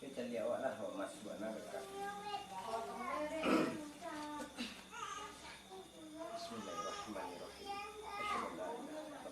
Kita lihat awak lah, awak masuk mana dekat. Bismillahirrahmanirrahim. Asyhadu an la ilaha illallah.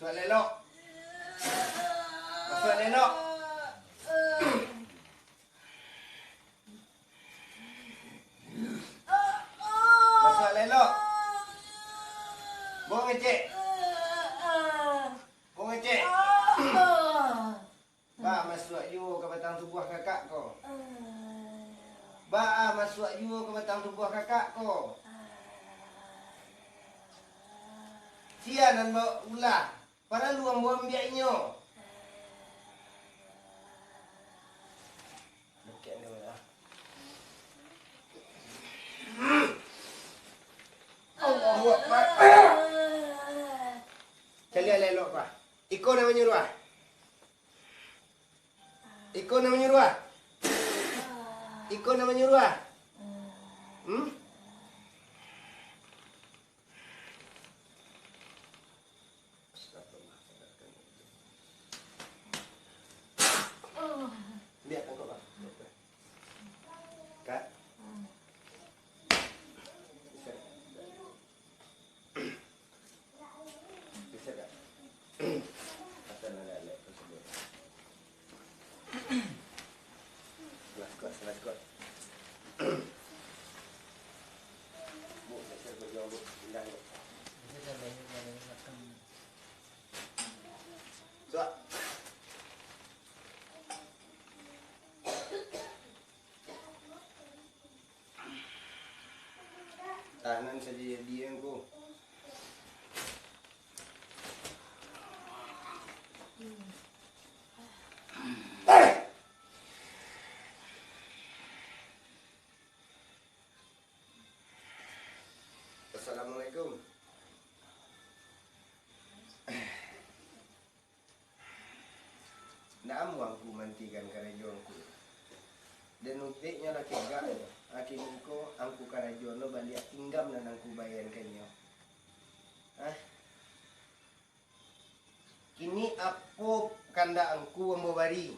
Masuk elok. Masuk elok. Masuk elok. Buang ngecek. Buang ngecek. Ba masuk you ke batang tubuh kakak kau. Ba masuk you ke batang tubuh kakak kau. Sia dan bawa ulah. Para luang buang biaknya. Okey ni lah. Allahu Akbar. Cari elok apa? Ikut nak menyuruh ah. Ikut nak menyuruh ah. Ikut nak menyuruh ah. Lihat pokok bang. Kat. Bisa tak? Asal ada lek tersebut. Selas kot. Bu, saya berjuang bu, pindah bu. So. Tahanan saja dia ko. Assalamualaikum. Naam wangku mantikan karajonku. Dan utiknya laki gak. Akhirnya ko angku karajono balik tinggam dan angku bayangkannya. Kini apo kanda angku ambo bari.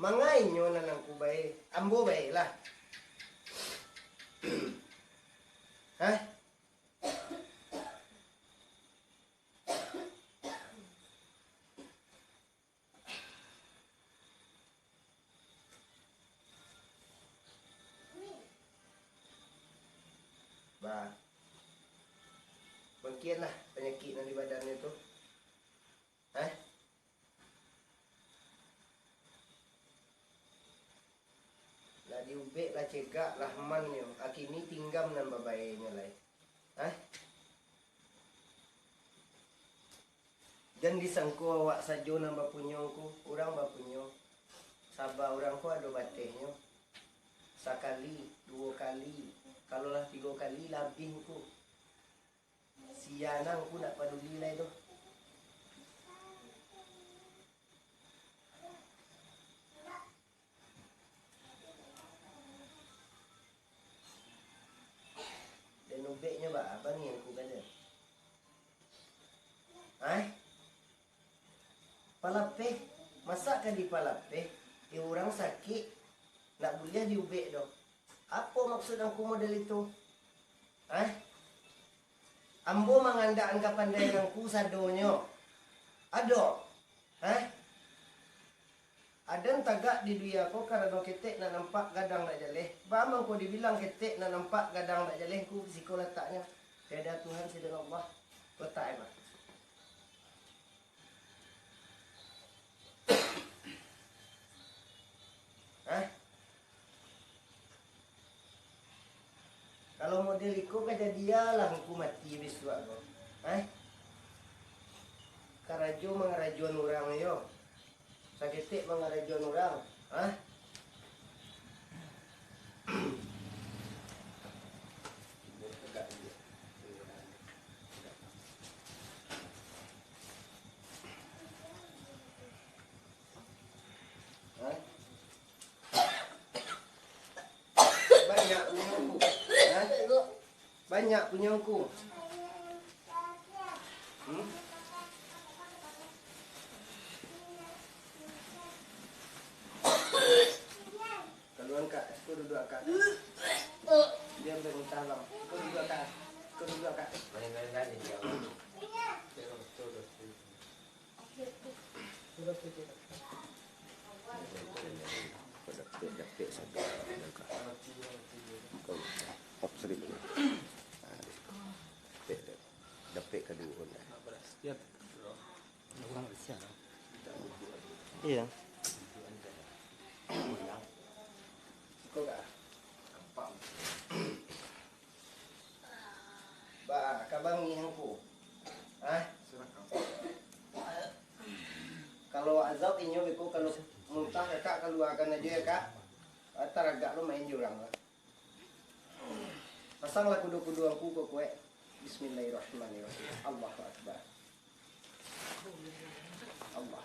Mangainyo nan angku bay. Ambo bay lah. Bah, bangkian lah penyakit yang di badannya tu. Lah diubek lah cegak lah mannya. Akini tinggam nan babayanya lai. Jangan disangku awak saja nambah punyongku, orang bapunyo. Sabar orang ku ada batihnya. Sekali, 2 kali, kalaulah 3 kali lebih ku. Sianang ku nak peduli lah itu. Dan ubeknya bah abang yang ku kata. Palapeh, masakan di palapeh? Orang sakit, nak boleh diubek dong. Apa maksud aku model itu? Ambo mengandaan kapandaianku sadonyo. Ado? Ada tagak di dunia ko karena ketek nak nampak gadang nak jaleh. Bamang ko dibilang ketek nak nampak gadang nak jaleh ku siko letaknya. Tiada Tuhan sedang Allah. Letak emang. Kalau model iko kaja dia lah aku mati besok aku. Karajo mengarajuan orang yo. Saketik mengarajuan orang. Banyak punyongku. Banyak punyongku. Keluar kak, aku duduk kak. Dia berintah lam. Aku duduk kak. Aku duduk kak. Main-main dia. Dapet saja. Hop sedikit. Dapet kedua. Iya. Kau tak? Ba, kabang ngihangku. Kalau azab inyo beko kalau muntah ya kak keluarkan aja ya kak. Atar agak lo main jurang lah. Pasanglah kudu-kudu aku ke kue. Bismillahirrahmanirrahim. Allahu Akbar. Allah.